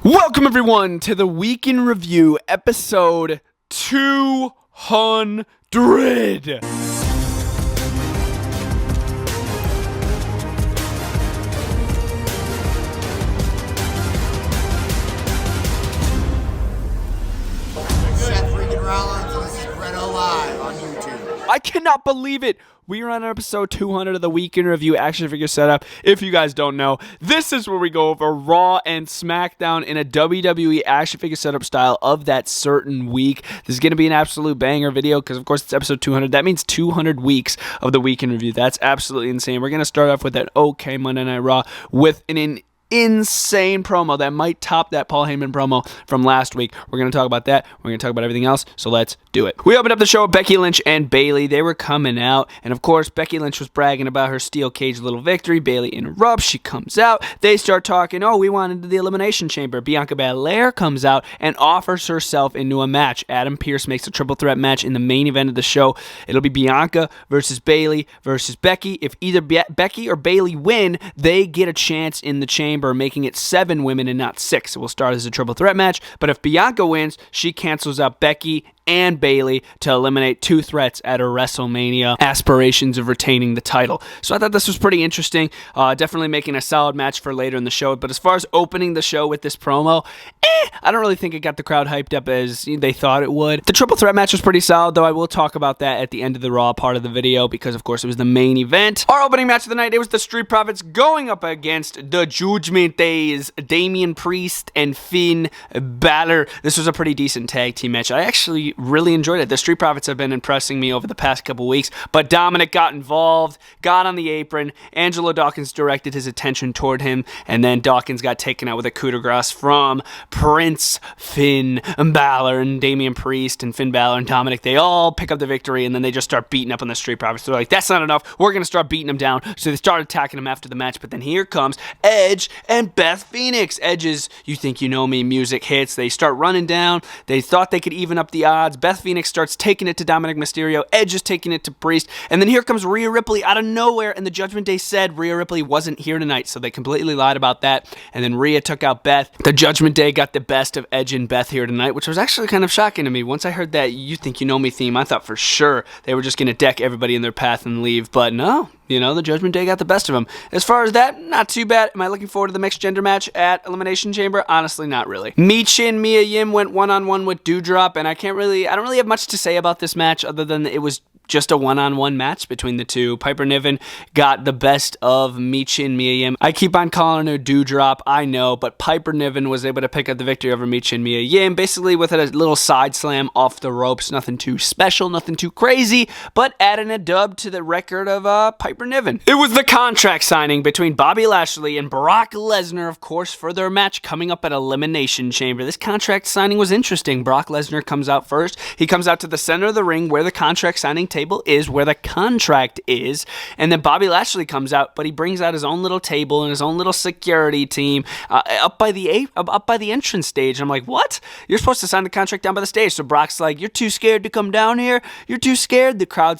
Welcome everyone to the Week in Review, episode 200. Seth freaking Rollins, and this is Bretto live on YouTube. I cannot believe it. We are on episode 200 of the Week in Review action figure setup. If you guys don't know, this is where we go over Raw and Smackdown in a WWE action figure setup style of that certain week. This is going to be an absolute banger video because, of course, it's episode 200. That means 200 weeks of the Week in Review. That's absolutely insane. We're going to start off with that okay Monday Night Raw with an insane promo that might top that Paul Heyman promo from last week. We're going to talk about that. We're going to talk about everything else, so let's do it. We opened up the show with Becky Lynch and Bayley. They were coming out, and of course, Becky Lynch was bragging about her steel cage little victory. Bayley interrupts. She comes out. They start talking, we wanted the Elimination Chamber. Bianca Belair comes out and offers herself into a match. Adam Pearce makes a triple threat match in the main event of the show. It'll be Bianca versus Bayley versus Becky. If either Becky or Bayley win, they get a chance in the chamber, making it 7 women and not 6. It will start as a triple threat match, but if Bianca wins, she cancels out Becky and Bayley to eliminate 2 threats at her WrestleMania aspirations of retaining the title. So I thought this was pretty interesting. Definitely making a solid match for later in the show. But as far as opening the show with this promo, I don't really think it got the crowd hyped up as they thought it would. The triple threat match was pretty solid, though I will talk about that at the end of the Raw part of the video because, of course, it was the main event. Our opening match of the night, it was the Street Profits going up against the Judgment Days, Damian Priest and Finn Balor. This was a pretty decent tag team match. I actually really enjoyed it. The Street Profits have been impressing me over the past couple weeks, but Dominic got involved, got on the apron. Angelo Dawkins directed his attention toward him, and then Dawkins got taken out with a coup de grace from Prince Finn Balor, and Damian Priest and Finn Balor and Dominic. They all pick up the victory, and then they just start beating up on the Street Profits. They're like, that's not enough. We're going to start beating them down. So they start attacking them after the match, but then here comes Edge and Beth Phoenix. Edge's You Think You Know Me music hits. They start running down. They thought they could even up the odds. Beth Phoenix starts taking it to Dominic Mysterio. Edge is taking it to Priest. And then here comes Rhea Ripley out of nowhere. And the Judgment Day said Rhea Ripley wasn't here tonight. So they completely lied about that. And then Rhea took out Beth. The Judgment Day got the best of Edge and Beth here tonight, which was actually kind of shocking to me. Once I heard that You Think You Know Me theme, I thought for sure they were just going to deck everybody in their path and leave. But no. The Judgment Day got the best of them. As far as that, not too bad. Am I looking forward to the mixed gender match at Elimination Chamber? Honestly, not really. Michin Mia Yim went one-on-one with Doudrop, and I don't really have much to say about this match other than it was just a one-on-one match between the two. Piper Niven got the best of Michin Mia Yim. I keep on calling her Doudrop, I know, but Piper Niven was able to pick up the victory over Michin Mia Yim, basically with a little side slam off the ropes. Nothing too special, nothing too crazy, but adding a dub to the record of Piper Niven. It was the contract signing between Bobby Lashley and Brock Lesnar, of course, for their match coming up at Elimination Chamber. This contract signing was interesting. Brock Lesnar comes out first. He comes out to the center of the ring where the contract signing table is, where the contract is, and then Bobby Lashley comes out, but he brings out his own little table and his own little security team up by the entrance stage. I'm like, what? You're supposed to sign the contract down by the stage. So Brock's like, you're too scared to come down here? You're too scared? The crowd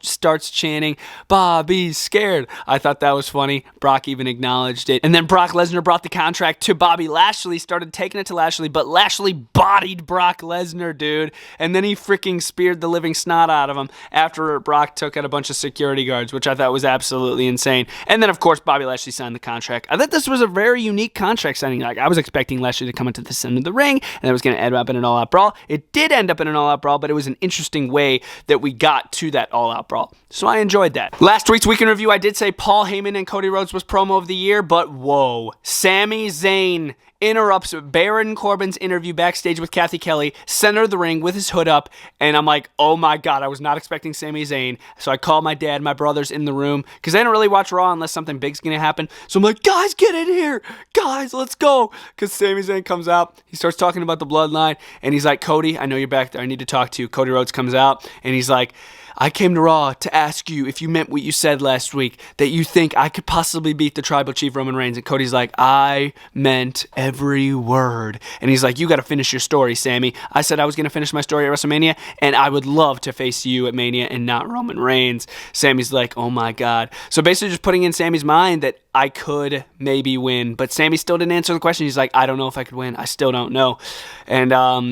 starts chanting, Bobby's scared. I thought that was funny. Brock even acknowledged it. And then Brock Lesnar brought the contract to Bobby Lashley, started taking it to Lashley, but Lashley bodied Brock Lesnar, dude. And then he freaking speared the living snot out of him after Brock took out a bunch of security guards, which I thought was absolutely insane. And then, of course, Bobby Lashley signed the contract. I thought this was a very unique contract signing. Like, I was expecting Lashley to come into the center of the ring, and it was going to end up in an all-out brawl. It did end up in an all-out brawl, but it was an interesting way that we got to that all-out brawl. So I enjoyed that. Last week's Week in Review, I did say Paul Heyman and Cody Rhodes was promo of the year, but whoa. Sami Zayn interrupts Baron Corbin's interview backstage with Kathy Kelly, center of the ring with his hood up, and I'm like, oh my god, I was not expecting Sami Zayn. So I called my dad, my brother's in the room, because they don't really watch Raw unless something big's going to happen. So I'm like, guys, get in here. Guys, let's go. Because Sami Zayn comes out, he starts talking about the bloodline, and he's like, Cody, I know you're back there. I need to talk to you. Cody Rhodes comes out, and he's like, I came to Raw to ask you if you meant what you said last week, that you think I could possibly beat the Tribal Chief Roman Reigns. And Cody's like, I meant every word. And he's like, you got to finish your story, Sammy. I said I was going to finish my story at WrestleMania, and I would love to face you at Mania and not Roman Reigns. Sammy's like, oh my God. So basically just putting in Sammy's mind that I could maybe win, but Sammy still didn't answer the question. He's like, I don't know if I could win. I still don't know. And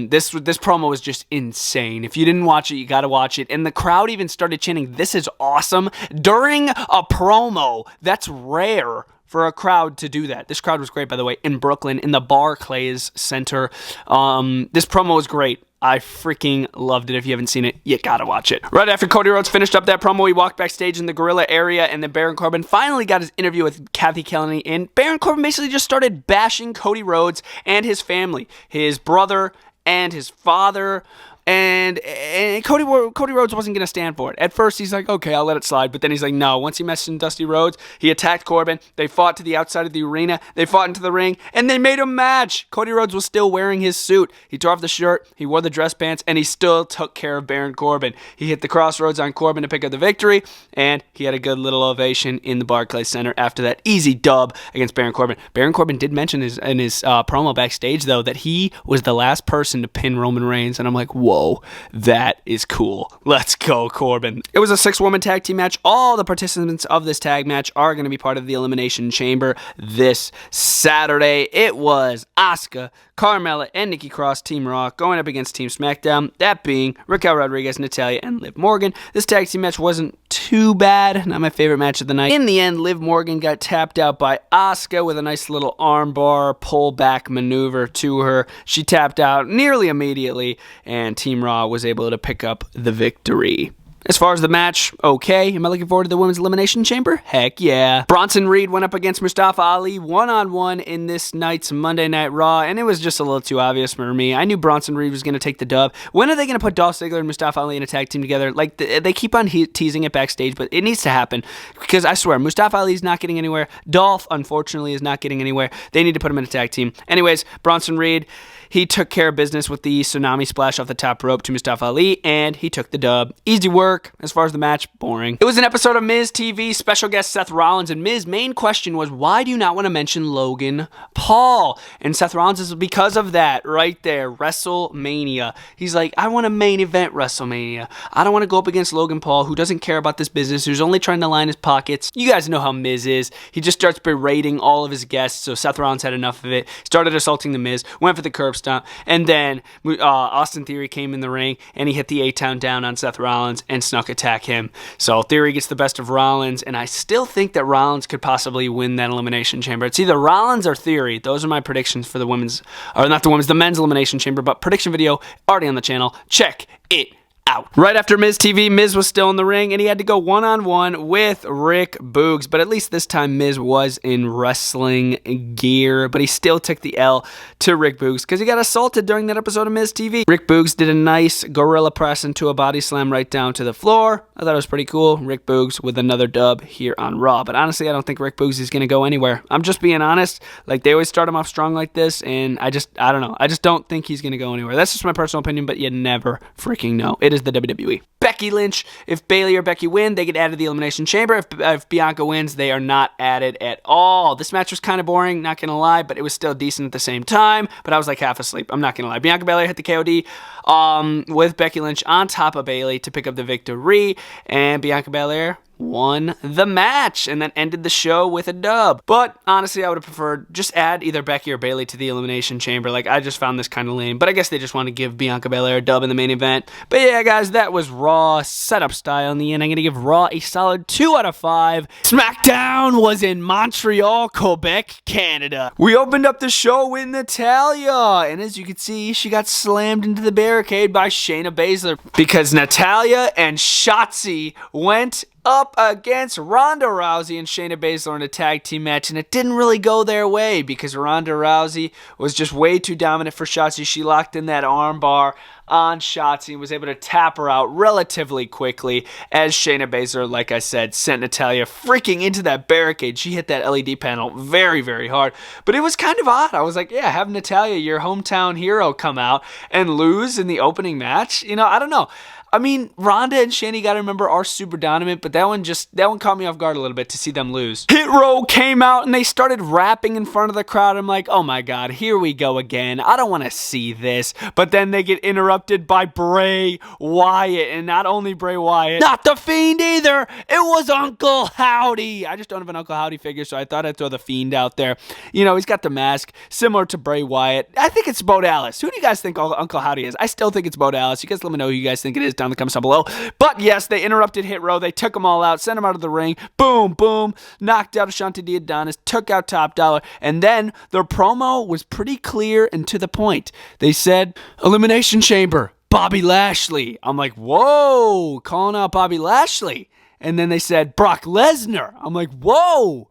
this promo was just insane. If you didn't watch it, you got to watch it. And the crowd even started chanting, "This is awesome," during a promo. That's rare for a crowd to do that. This crowd was great, by the way, in Brooklyn, in the Barclays Center. This promo was great. I freaking loved it. If you haven't seen it, you gotta watch it. Right after Cody Rhodes finished up that promo, he walked backstage in the Gorilla area, and then Baron Corbin finally got his interview with Kathy Kelly, and Baron Corbin basically just started bashing Cody Rhodes and his family, his brother and his father. And Cody Rhodes wasn't going to stand for it. At first, he's like, okay, I'll let it slide. But then he's like, no. Once he mentioned Dusty Rhodes, he attacked Corbin. They fought to the outside of the arena. They fought into the ring. And they made a match. Cody Rhodes was still wearing his suit. He tore off the shirt. He wore the dress pants. And he still took care of Baron Corbin. He hit the crossroads on Corbin to pick up the victory. And he had a good little ovation in the Barclays Center after that easy dub against Baron Corbin. Baron Corbin did mention in his promo backstage, though, that he was the last person to pin Roman Reigns. And I'm like, whoa. That is cool. Let's go, Corbin. It was a 6-woman tag team match. All the participants of this tag match are going to be part of the Elimination Chamber this Saturday. It was Asuka, Carmella, and Nikki Cross, Team Raw, going up against Team Smackdown, that being Raquel Rodriguez, Natalya, and Liv Morgan. This tag team match wasn't too bad. Not my favorite match of the night. In the end, Liv Morgan got tapped out by Asuka with a nice little armbar pull-back maneuver to her. She tapped out nearly immediately, and Team Raw was able to pick up the victory. As far as the match, okay. Am I looking forward to the Women's Elimination Chamber? Heck yeah. Bronson Reed went up against Mustafa Ali one-on-one in this night's Monday Night Raw, and it was just a little too obvious for me. I knew Bronson Reed was going to take the dub. When are they going to put Dolph Ziggler and Mustafa Ali in a tag team together? Like, they keep on teasing it backstage, but it needs to happen, because I swear, Mustafa Ali is not getting anywhere. Dolph, unfortunately, is not getting anywhere. They need to put him in a tag team. Anyways, Bronson Reed, he took care of business with the tsunami splash off the top rope to Mustafa Ali, and he took the dub. Easy work. As far as the match, boring. It was an episode of Miz TV, special guest Seth Rollins, and Miz's main question was, why do you not want to mention Logan Paul? And Seth Rollins is because of that right there, WrestleMania. He's like, I want to main event WrestleMania. I don't want to go up against Logan Paul, who doesn't care about this business, who's only trying to line his pockets. You guys know how Miz is. He just starts berating all of his guests, so Seth Rollins had enough of it, started assaulting the Miz, went for the curb stomp, and then Austin Theory came in the ring, and he hit the A-Town down on Seth Rollins and snuck attack him. So Theory gets the best of Rollins, and I still think that Rollins could possibly win that Elimination Chamber. It's either Rollins or Theory. Those are my predictions for the the men's Elimination Chamber, but prediction video already on the channel. Check it out. Right after Miz TV, Miz was still in the ring, and he had to go one-on-one with Rick Boogs, but at least this time Miz was in wrestling gear, but he still took the L to Rick Boogs because he got assaulted during that episode of Miz TV. Rick Boogs did a nice gorilla press into a body slam right down to the floor. I thought it was pretty cool. Rick Boogs with another dub here on Raw, but honestly, I don't think Rick Boogs is going to go anywhere. I'm just being honest. Like, they always start him off strong like this, and I don't know. I just don't think he's going to go anywhere. That's just my personal opinion, but you never freaking know. It is the WWE. Becky Lynch, if Bayley or Becky win, they get added to the Elimination Chamber. If Bianca wins, they are not added at all. This match was kind of boring, not going to lie, but it was still decent at the same time, but I was like half asleep. I'm not going to lie. Bianca Belair hit the KOD with Becky Lynch on top of Bayley to pick up the victory, and Bianca Belair won the match and then ended the show with a dub. But honestly, I would have preferred just add either Becky or Bayley to the Elimination Chamber. Like, I just found this kind of lame, but I guess they just want to give Bianca Belair a dub in the main event. But yeah, guys, that was Raw setup style. In the end, I'm going to give Raw a solid 2 out of 5. Smackdown was in Montreal, Quebec, Canada. We opened up the show with Natalya, and as you can see, she got slammed into the barricade by Shayna Baszler because Natalya and Shotzi went up against Ronda Rousey and Shayna Baszler in a tag team match, and it didn't really go their way because Ronda Rousey was just way too dominant for Shotzi. She locked in that armbar on Shotzi and was able to tap her out relatively quickly as Shayna Baszler, like I said, sent Natalya freaking into that barricade. She hit that LED panel very, very hard, but it was kind of odd. I was like, yeah, have Natalya, your hometown hero, come out and lose in the opening match. You know, I don't know. I mean, Ronda and Shayna, gotta remember, are super dominant, but that one caught me off guard a little bit to see them lose. Hit Row came out and they started rapping in front of the crowd. I'm like, oh my god, here we go again. I don't want to see this. But then they get interrupted by Bray Wyatt, and not only Bray Wyatt, not the Fiend either. It was Uncle Howdy. I just don't have an Uncle Howdy figure, so I thought I'd throw the Fiend out there. You know, he's got the mask similar to Bray Wyatt. I think it's Bo Dallas. Who do you guys think Uncle Howdy is? I still think it's Bo Dallas. You guys let me know who you guys think it is down in the comments down below. But yes, they interrupted Hit Row. They took them all out, sent them out of the ring. Boom, boom. Knocked out Ashante the Adonis, took out Top Dollar, and then their promo was pretty clear and to the point. They said, Elimination Chamber, Bobby Lashley. I'm like, whoa, calling out Bobby Lashley. And then they said, Brock Lesnar. I'm like, whoa.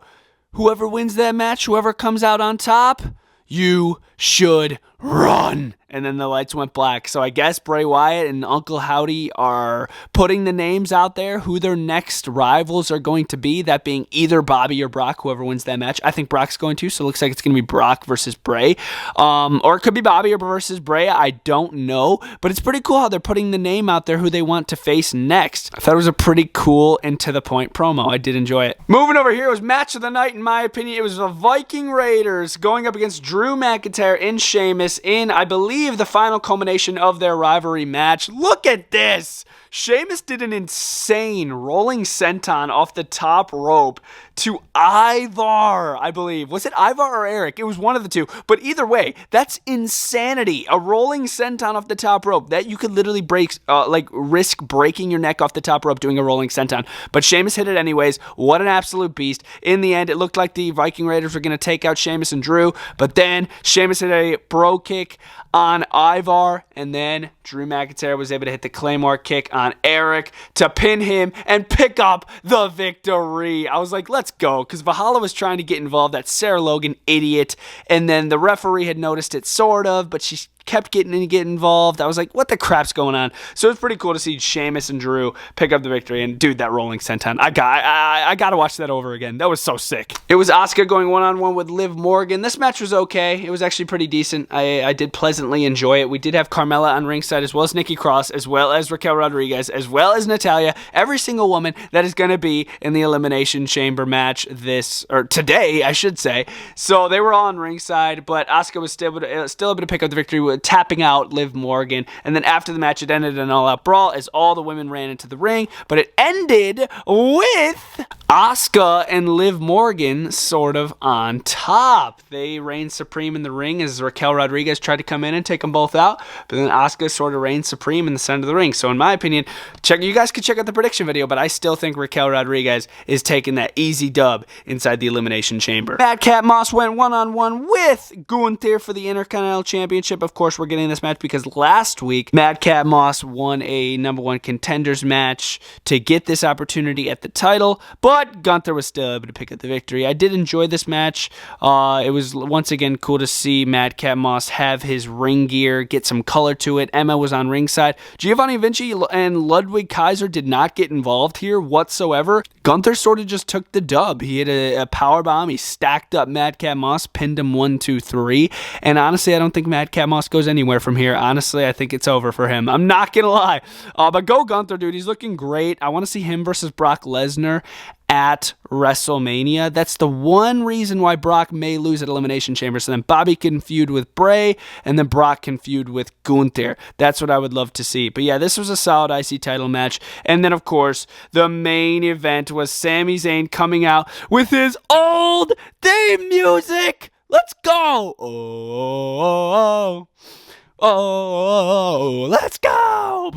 Whoever wins that match, whoever comes out on top, you should run. And then the lights went black. So I guess Bray Wyatt and Uncle Howdy are putting the names out there, who their next rivals are going to be, that being either Bobby or Brock, whoever wins that match. I think Brock's going to, so it looks like it's going to be Brock versus Bray. Or it could be Bobby versus Bray. I don't know. But it's pretty cool how they're putting the name out there, who they want to face next. I thought it was a pretty cool and to the point promo. I did enjoy it. Moving over here, it was match of the night, in my opinion. It was the Viking Raiders going up against Drew McIntyre and Sheamus in, I believe, the final culmination of their rivalry match. Look at this. Sheamus did an insane rolling senton off the top rope to Ivar, I believe. Was it Ivar or Eric? It was one of the two. But either way, that's insanity. A rolling senton off the top rope. That you could literally risk breaking your neck off the top rope doing a rolling senton. But Sheamus hit it anyways. What an absolute beast. In the end, it looked like the Viking Raiders were going to take out Sheamus and Drew. But then Sheamus hit a bro kick on Ivar, and then Drew McIntyre was able to hit the Claymore kick on Eric to pin him and pick up the victory. I was like, let's go, because Valhalla was trying to get involved, that Sarah Logan idiot, and then the referee had noticed it sort of, but she kept getting involved. I was like, what the crap's going on? So it's pretty cool to see Sheamus and Drew pick up the victory, and dude, that rolling senton, I gotta watch that over again. That was so sick. It was Asuka going one-on-one with Liv Morgan. This match was okay. It was actually pretty decent. I did pleasantly enjoy it. We did have Carmella on ringside, as well as Nikki Cross, as well as Raquel Rodriguez, as well as Natalya, every single woman that is going to be in the Elimination Chamber match today, I should say. So they were all on ringside, but Asuka was still able to pick up the victory with tapping out Liv Morgan. And then after the match, it ended in an all-out brawl as all the women ran into the ring, but it ended with Asuka and Liv Morgan sort of on top. They reigned supreme in the ring as Raquel Rodriguez tried to come in and take them both out, but then Asuka sort of reigned supreme in the center of the ring. So in my opinion, you guys could check out the prediction video, but I still think Raquel Rodriguez is taking that easy dub inside the Elimination Chamber. Madcap Moss went one-on-one with Gunther for the Intercontinental Championship. Of course, we're getting this match because last week, Madcap Moss won a number one contenders match to get this opportunity at the title, but Gunther was still able to pick up the victory. I did enjoy this match. It was once again cool to see Madcap Moss have his ring gear, get some color to it. Emma was on ringside. Giovanni Vinci and Ludwig Kaiser did not get involved here whatsoever. Gunther sort of just took the dub. He hit a powerbomb. He stacked up Madcap Moss, pinned him 1, 2, 3. And honestly, I don't think Madcap Moss goes anywhere from here. Honestly, I think it's over for him. I'm not going to lie. But go Gunther, dude. He's looking great. I want to see him versus Brock Lesnar at WrestleMania. That's the one reason why Brock may lose at Elimination Chamber. So then Bobby can feud with Bray, and then Brock can feud with Gunther. That's what I would love to see. But yeah, this was a solid IC title match. And then, of course, the main event was Sami Zayn coming out with his old theme music. Let's go! Oh, let's go!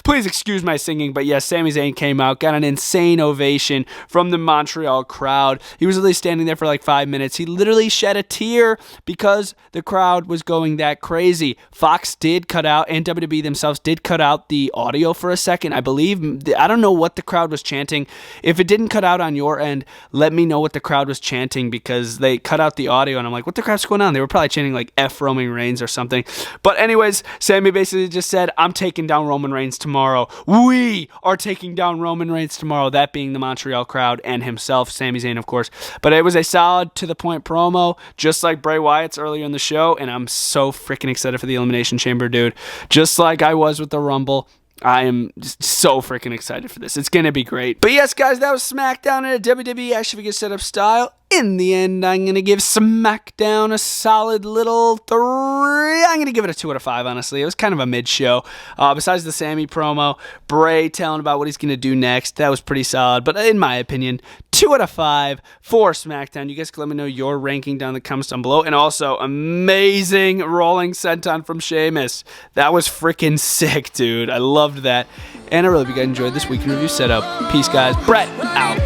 Please excuse my singing, but yes, Sami Zayn came out, got an insane ovation from the Montreal crowd. He was literally standing there for like 5 minutes. He literally shed a tear because the crowd was going that crazy. Fox did cut out, and WWE themselves did cut out the audio for a second, I believe. I don't know what the crowd was chanting. If it didn't cut out on your end, let me know what the crowd was chanting, because they cut out the audio, and I'm like, what the crap's going on? They were probably chanting like F Roman Reigns or something. But anyways, Sami basically just said, I'm taking down Roman Reigns tomorrow. We are taking down Roman Reigns tomorrow. That being the Montreal crowd and himself, Sami Zayn, of course. But it was a solid to-the-point promo, just like Bray Wyatt's earlier in the show, and I'm so freaking excited for the Elimination Chamber, dude. Just like I was with the Rumble. I am just so freaking excited for this. It's going to be great. But yes, guys, that was SmackDown in a WWE action figure setup style. In the end, I'm going to give SmackDown a solid little 3. I'm going to give it a 2 out of 5, honestly. It was kind of a mid-show. Besides the Sami promo, Bray telling about what he's going to do next, that was pretty solid. But in my opinion, 2 out of 5 for SmackDown. You guys can let me know your ranking down in the comments down below. And also, amazing rolling senton from Sheamus. That was freaking sick, dude. I loved that. And I really hope you guys enjoyed this week in review setup. Peace, guys. Brett, out.